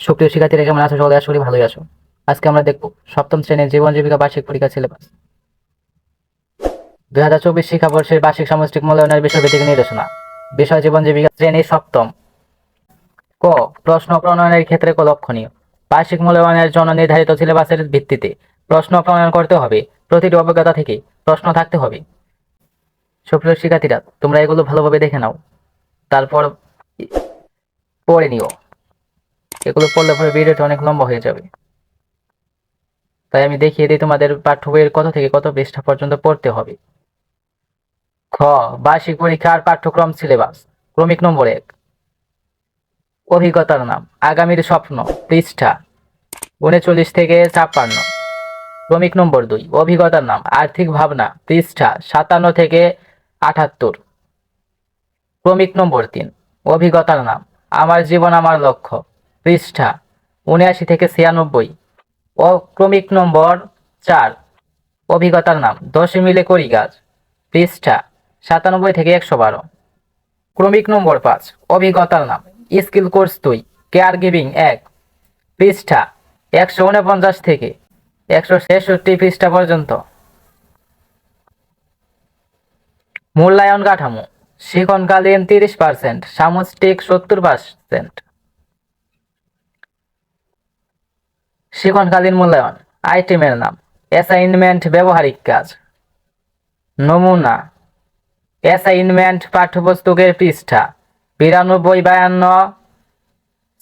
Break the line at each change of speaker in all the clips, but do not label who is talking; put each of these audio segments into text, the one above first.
সুপ্রিয় শিক্ষার্থীরা, কেমন আছো? সকলে আশা করি ভালোই আছো। আজকে আমরা দেখব সপ্তম শ্রেণীর জীবন জীবিকা বার্ষিক পরীক্ষা সিলেবাস 2024 শিক্ষাবর্ষের বার্ষিক সামষ্টিক মূল্যায়নের বিষয়ভিত্তিক নির্দেশনা। বিষয় জীবন জীবিকা, শ্রেণী সপ্তম। ক, প্রশ্ন প্রণয়নের ক্ষেত্রে লক্ষণীয়। বার্ষিক মূল্যায়নের জন্য নির্ধারিত সিলেবাসের ভিত্তিতে প্রশ্ন প্রণয়ন করতে হবে। প্রতিটি অভিজ্ঞতা থেকে প্রশ্ন থাকতে হবে। সুপ্রিয় শিক্ষার্থীরা, তোমরা এগুলো ভালোভাবে দেখে নাও, তারপর পড়ে নিও। এগুলো পড়লে পরে ভিডিওটা অনেক লম্বা হয়ে যাবে, তাই আমি দেখিয়ে দিই তোমাদের পাঠ্য বইয়ের কত থেকে কত পৃষ্ঠা পর্যন্ত পড়তে হবে। খ, বার্ষিক পরীক্ষার পাঠ্যক্রম সিলেবাস। ক্রমিক নম্বর 1, অভিজ্ঞতার নাম। আগামীর স্বপ্ন, পৃষ্ঠা 39 থেকে 56। ক্রমিক নম্বর 2, অভিজ্ঞতার নাম। আর্থিক ভাবনা, পৃষ্ঠা 57 থেকে 78। ক্রমিক নম্বর 3, অভিজ্ঞতার নাম। আমার জীবন আমার লক্ষ্য, পৃষ্ঠা 79 থেকে 96। ও ক্রমিক নম্বর 4, অভিজ্ঞতার নাম। 10 মিলে করি গাছ, পৃষ্ঠা 97 থেকে 112। ক্রমিক নম্বর 5, অভিজ্ঞতার নাম। স্কিল কোর্স 2, কেয়ার গিভিং 1, পৃষ্ঠা 149 থেকে 166 পৃষ্ঠা পর্যন্ত। মূল্যায়ন কাঠামো। শিক্ষণকালীন 30%, সামষ্টিক 70%। শিক্ষণকালীন মূল্যায়ন। আইটেমের নাম। অ্যাসাইনমেন্ট, ব্যবহারিক কাজ। নমুনা। অ্যাসাইনমেন্ট পাঠ্যপুস্তকের পৃষ্ঠা 92, 52,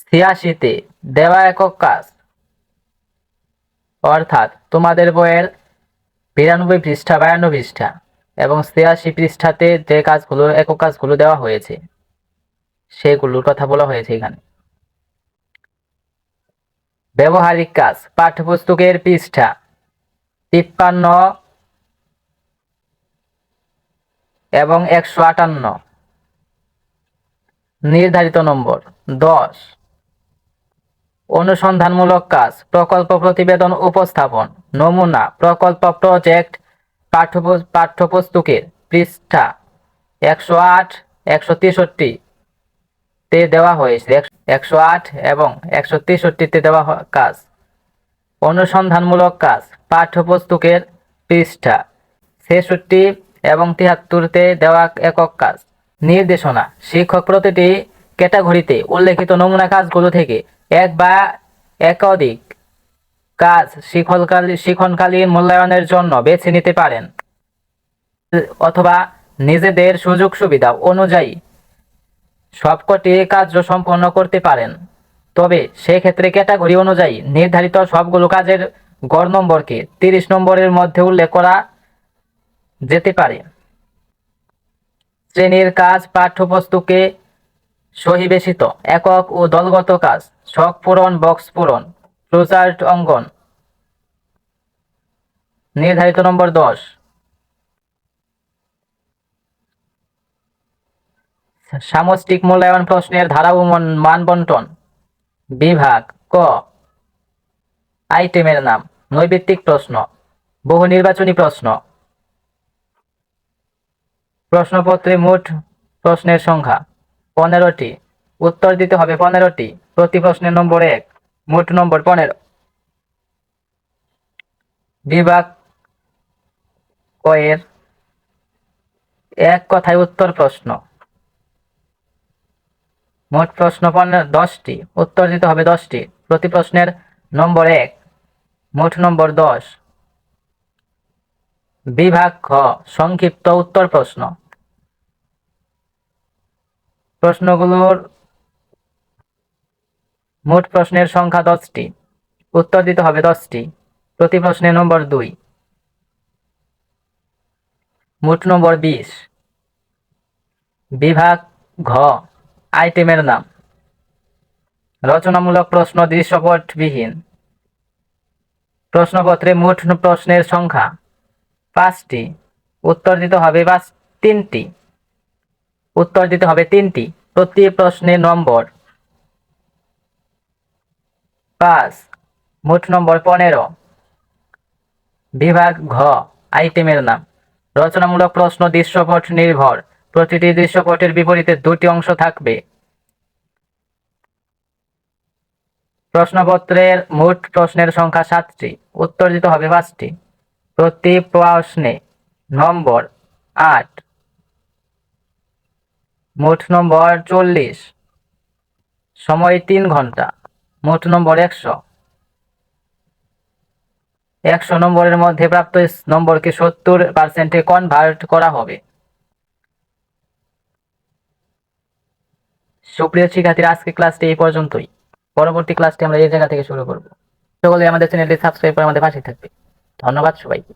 86-তে দেওয়া একক কাজ, অর্থাৎ তোমাদের বইয়ের 92 পৃষ্ঠা, 52 পৃষ্ঠা এবং 86 পৃষ্ঠাতে যে কাজগুলো, একক কাজগুলো দেওয়া হয়েছে, সেগুলোর কথা বলা হয়েছে এখানে। ব্যবহারিক কাজ পাঠ্যপুস্তকের পৃষ্ঠা 53 এবং 158। নির্ধারিত নম্বর 10। অনুসন্ধানমূলক কাজ, প্রকল্প প্রতিবেদন উপস্থাপন। নমুনা প্রকল্প প্রজেক্ট পাঠ্যপুস্তকের পৃষ্ঠা 108, 163 তে দেওয়া হয়েছে। 108 এবং 163-তে দেওয়া কাজ। অনুসন্ধানমূলক কাজ পাঠ্যপুস্তকের পৃষ্ঠা 66 এবং 73-তে দেওয়া একক কাজ। নির্দেশনা। শিক্ষক প্রতিটি ক্যাটাগরিতে উল্লেখিত নমুনা কাজগুলো থেকে এক বা একাধিক কাজ শিক্ষণকালীন মূল্যায়নের জন্য বেছে নিতে পারেন, অথবা নিজেদের সুযোগ সুবিধা অনুযায়ী সবকটি কার্য সম্পন্ন করতে পারেন। তবে সেক্ষেত্রে ক্যাটাগরি অনুযায়ী নির্ধারিত সবগুলো কাজের গড় নম্বরকে 30 নম্বরের মধ্যে উল্লেখ করা যেতে পারে। শ্রেণীর কাজ পাঠ্যপুস্তকে সন্নিবেশিত একক ও দলগত কাজ। ছক পূরণ, বক্স পূরণ, ফ্লোচার্ট অঙ্কন। নির্ধারিত নম্বর 10। সামষ্টিক মূল্যায়ন প্রশ্নের ধারা ও মান বন্টন। বিভাগ। ক, আইটেমের নাম। নৈর্ব্যক্তিক প্রশ্ন, বহু নির্বাচনী প্রশ্ন। প্রশ্নপত্রে মোট প্রশ্নের সংখ্যা 15টি, উত্তর দিতে হবে 15টি। প্রতি প্রশ্নের নম্বর 1, মোট নম্বর 15। বিভাগ ক এর এক কথায় উত্তর প্রশ্ন, মোট প্রশ্ন 10টি, উত্তর দিতে হবে 10টি। প্রতি প্রশ্নের নম্বর 1, মোট নম্বর 10। বিভাগ খ, সংক্ষিপ্ত উত্তর প্রশ্ন। প্রশ্নগুলোর মোট প্রশ্নের সংখ্যা 10টি, উত্তর দিতে হবে 10টি। প্রতি প্রশ্নের নম্বর 2, মোট নম্বর 20। বিভাগ ঘ, আইটেমের নাম। রচনামূলক প্রশ্ন, দৃশ্যপটবিহীন। প্রশ্নপত্রে মোট প্রশ্নের সংখ্যা 5টি, উত্তর দিতে হবে 3টি। উত্তর দিতে হবে 3টি। প্রতি প্রশ্নের নম্বর 5, মোট নম্বর 15। বিভাগ ঘ, আইটেমের নাম। রচনামূলক প্রশ্ন, দৃশ্যপট নির্ভর। প্রতিটি দৃশ্যপটের বিপরীতে 2টি অংশ থাকবে। প্রশ্নপত্রের মোট প্রশ্নের সংখ্যা 7টি, উত্তর দিতে হবে 5টি। প্রতি প্রশ্নে নম্বর 8, মোট নম্বর 40, সময় 3 ঘন্টা, মোট নম্বর 100। 100 নম্বরের মধ্যে প্রাপ্ত নম্বরকে 70%-এ কনভার্ট করা হবে। সুপ্রিয় শিক্ষার্থীরা, আজকে ক্লাসটি এই পর্যন্তই। পরবর্তী ক্লাসটি আমরা এই জায়গা থেকে শুরু করব। সকলে আমাদের চ্যানেলটি সাবস্ক্রাইব করে আমাদের পাশে থাকবে। ধন্যবাদ সবাইকে।